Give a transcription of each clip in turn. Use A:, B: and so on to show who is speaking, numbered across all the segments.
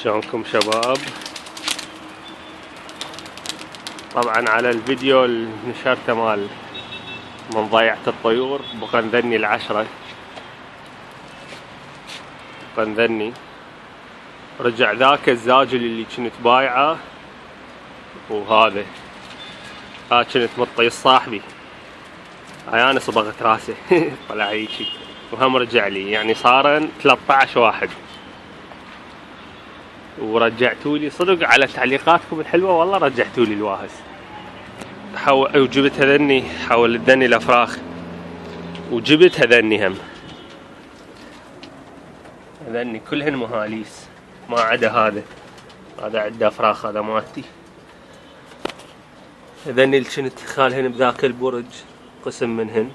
A: شلونكم شباب؟ طبعا على الفيديو اللي نشرته مال من ضيعة الطيور بقنذني العشرة، قنذني رجع ذاك الزاجل اللي كنت بايعه، وهذا كنت مطيس صاحبي انا صبغت راسه طلع هيجي وهم رجع لي، يعني صارن 13 واحد ورجعتولي صدق على تعليقاتكم الحلوة، والله رجعتولي الواهس. وجبت هذني حول الدني الافراخ، وجبت هذني هم هذني كلهن مهاليس ما عدا هذا عنده افراخ، هذا مالتي. هذني اللي كنت خالهن بذاك البرج قسم منهن،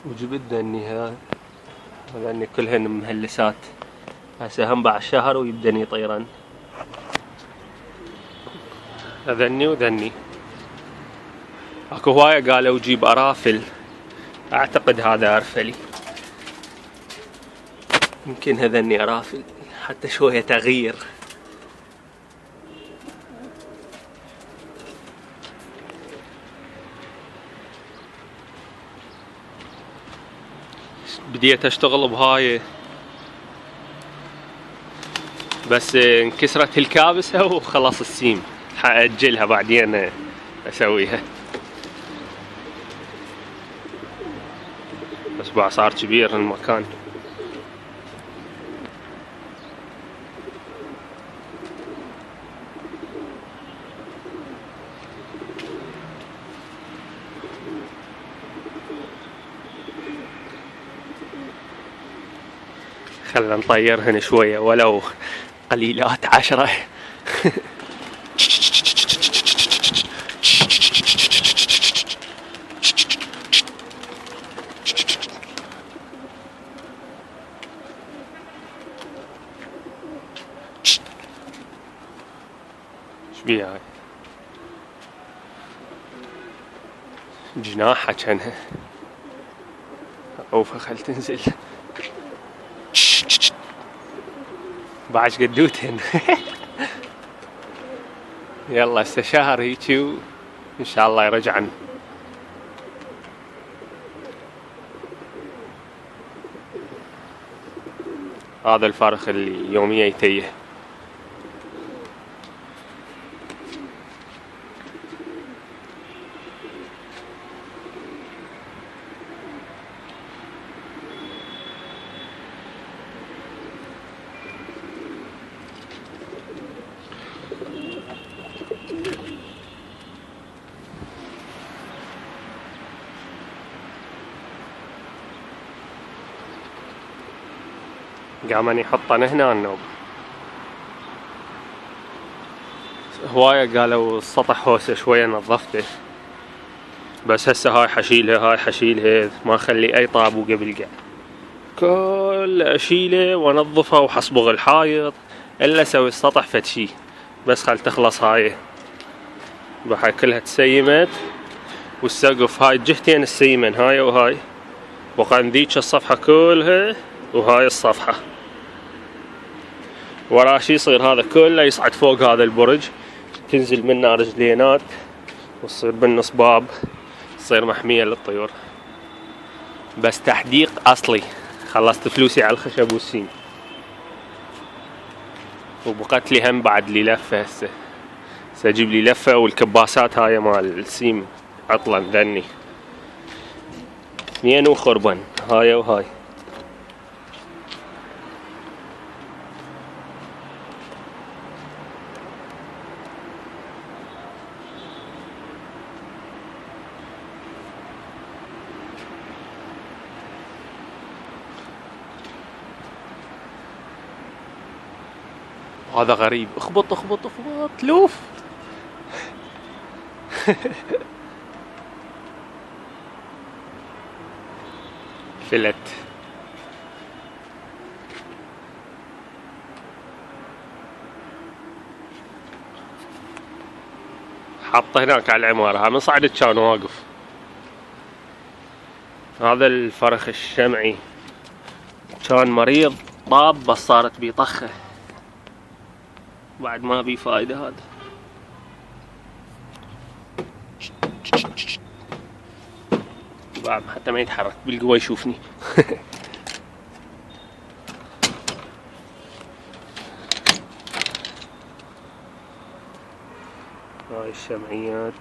A: وجبت ذني هذني كلهن مهلسات، هسه هم بعد شهر ويبدن يطيرن. ذني وذني اكو هواية قالوا جيب ارافل، اعتقد هذا ارفلي، يمكن هذني ارافل حتى شوية تغيير. بديت اشتغل بهاي بس انكسرت الكابسة وخلاص السيم، حأجلها بعدين اسويها، بس بعد صار كبير المكان. خلنا نطيرهن شوية ولو قليلات 10. شبيها هاي جناحها كانها اوفى، خل تنزل بعش قدوتهن. يلا هسه شهر هيجي وان شاء الله يرجعن. هذا الفارخ اللي يوميا يتيه. قامن يحطن هنا النوب. هواية قالوا السطح هوسه شوية نظفته، بس هسه هاي حشيلها ما اخلي اي طابو قبل قاع، كل اشيله وانظفها وحصبغ الحايط الا اسوي السطح فد شي، بس خل تخلص هاي بحي كلها تسيمت، والسقف هاي الجهتين السيمن هاي وهاي، وقان ذيك الصفحة كلها وهاي الصفحة وراه شي يصير هذا كله يصعد فوق هذا البرج، تنزل منه رجلينات وتصير بالنص باب، تصير محمية للطيور. بس تحديق اصلي، خلصت فلوسي على الخشب والسيم، وبقت لي هم بعد لي لفة. هسه اجيب لي لفة، والكباسات هاي مال السيم عطلا ذني 2 وخربن هاي وهاي. هذا غريب، اخبط لوف. فلت حطه هناك على العمارة، من صعدت كان واقف. هذا الفرخ الشمعي كان مريض طاب بس صارت بيه طخة. بعد ما بي فايدة هذا. بعد حتى ما يتحرك بالقوة يشوفني. هاي الشمعيات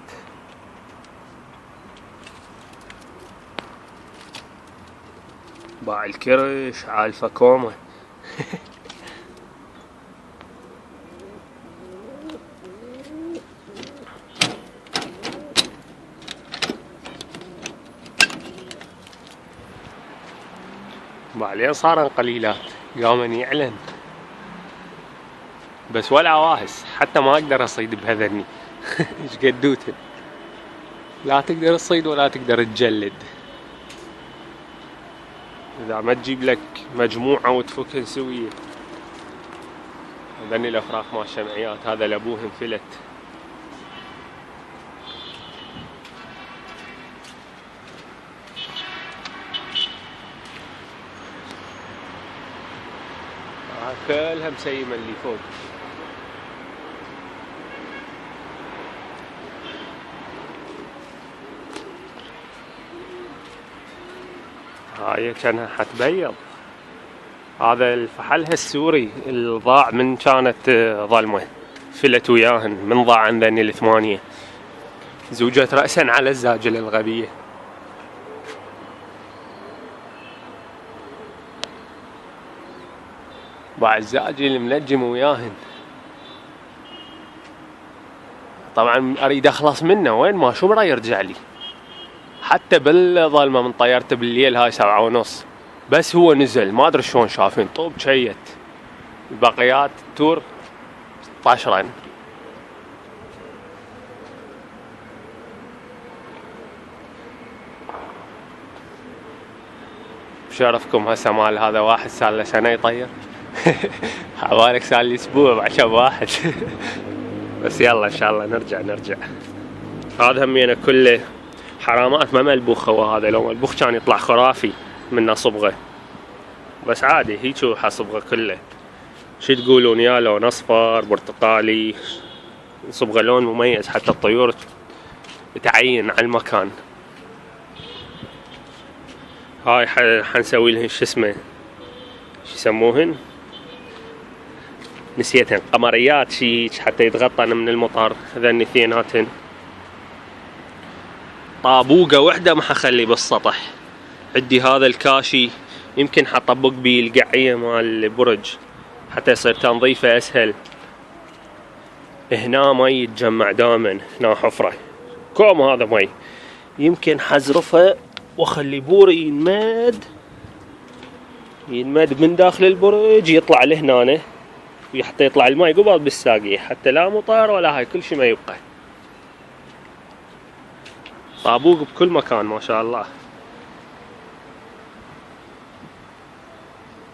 A: باع الكرش عالفة كومة. بعدين صار قليلات قام يعلن بس ولا واهس حتى ما اقدر اصيد بهذني. ايش قدوته لا تقدر تصيد ولا تقدر تجلد اذا ما تجيب لك مجموعة وتفكهن سوية. هذني الافراخ مال الشمعيات هذا لابوه انفلت. كلها مسيمة اللي فوق. هاي كانها حتبيض. هذا الفحلها السوري اللي ضاع من كانت ظلمة فلت وياهن من ضاع عن ذني الثمانية. زوجت رأسا على الزاجل الغبية. باع الزاجل المنجم وياهن. طبعا اريد اخلص منه وين ما شو برا يرجع لي. حتى بالظلمة من طيرته بالليل هاي 7:30 بس هو نزل ما ادري شلون شافين طوب شيت. البقيات تور 16 بشرفكم هسه مال هذا واحد صار له سنة يطير. حوالك صار لي اسبوع عشان واحد. بس يلا ان شاء الله نرجع. هذا همينه كله حرامات ما ملبوخه. وهذا لو ملبوخ كان يطلع خرافي منه صبغه بس عادي هيك حصبغه كله. شو تقولون يا لون اصفر برتقالي صبغه لون مميز حتى الطيور تعين على المكان. هاي حنسوي لهن شو اسمه شو يسموهن نسيتهن قمريات شي حتى يتغطن من المطر. هذني اثنيناتهن طابوقة وحدة ما حخلي بالسطح. عندي هذا الكاشي يمكن حطبق بيه القعية مال البرج حتى يصير تنظيفه اسهل. هنا مي يتجمع دائما هنا حفرة كوم هذا مي يمكن حزرفها واخلي بوري ينمد من داخل البرج يطلع لهنا وحتى يطلع الماء قبل بالساقية حتى لا مطار ولا هاي كل شي ما يبقى. طابوق بكل مكان ما شاء الله.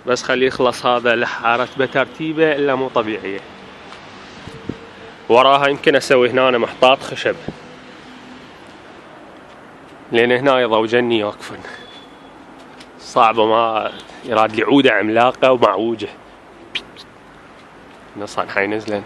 A: بس خلي يخلص هذا لحارة بترتيبه الا مو طبيعية. وراها يمكن اسوي هنا محطات خشب لان هنا يضوجني يوقفن صعبة. ما يراد لي عودة عملاقة ومعوجة نصان حي نزلن.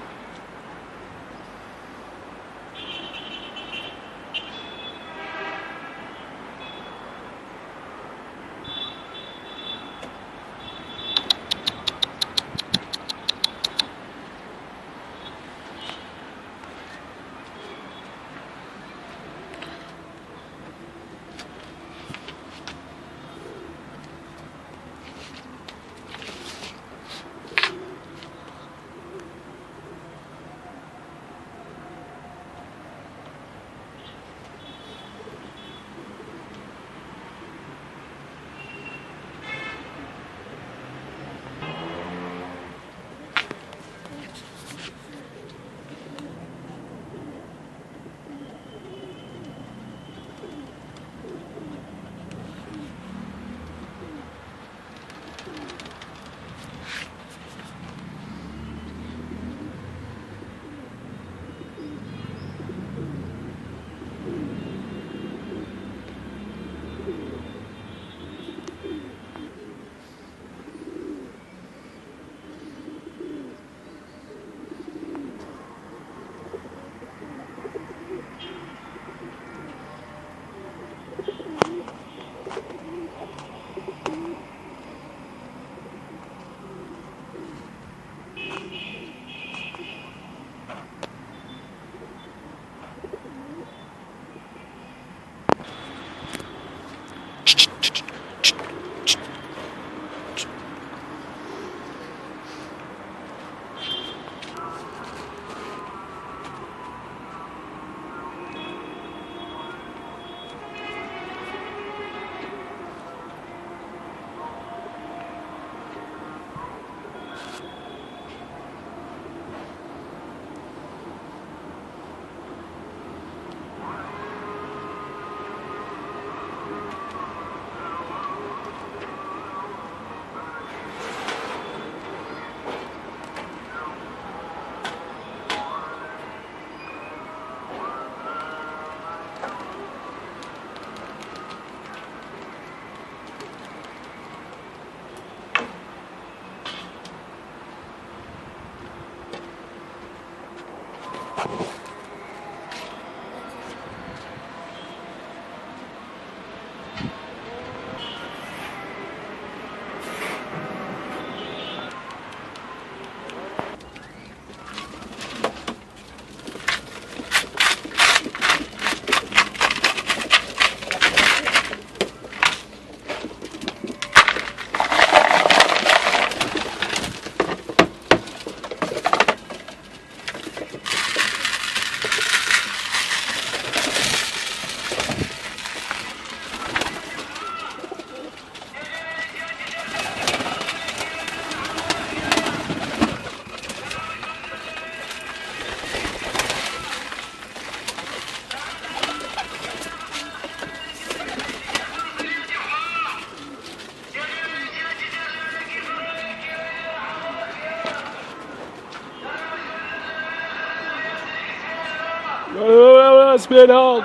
A: سبيناق.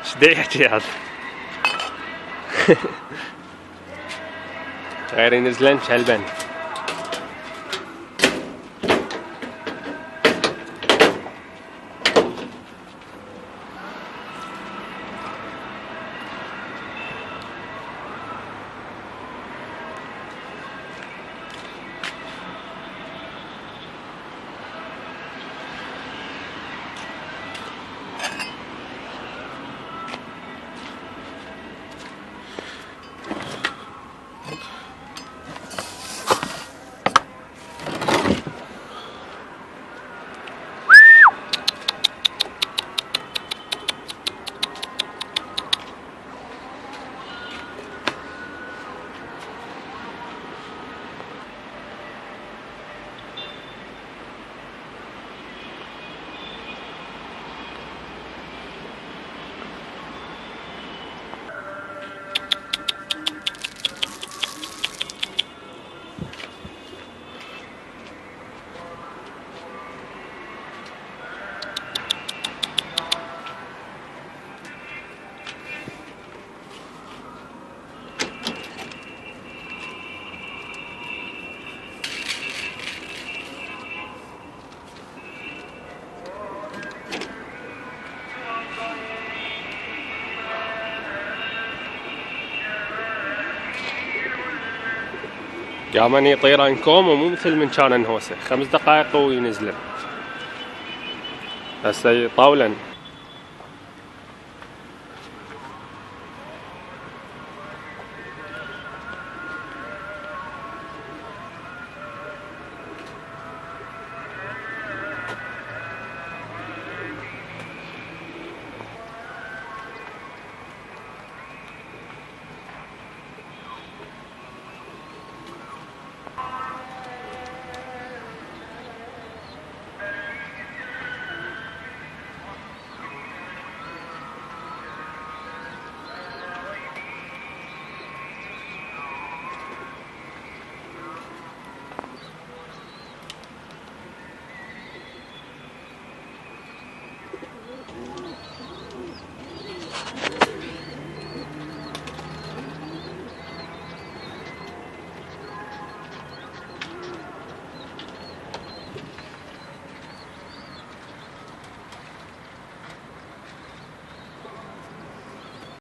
A: ايش دا يحكي هذا؟ غير ينزلن شلبن. قامن يطيرن كوم ومو مثل من كان هوسه 5 دقائق وينزلن. هسه طاولا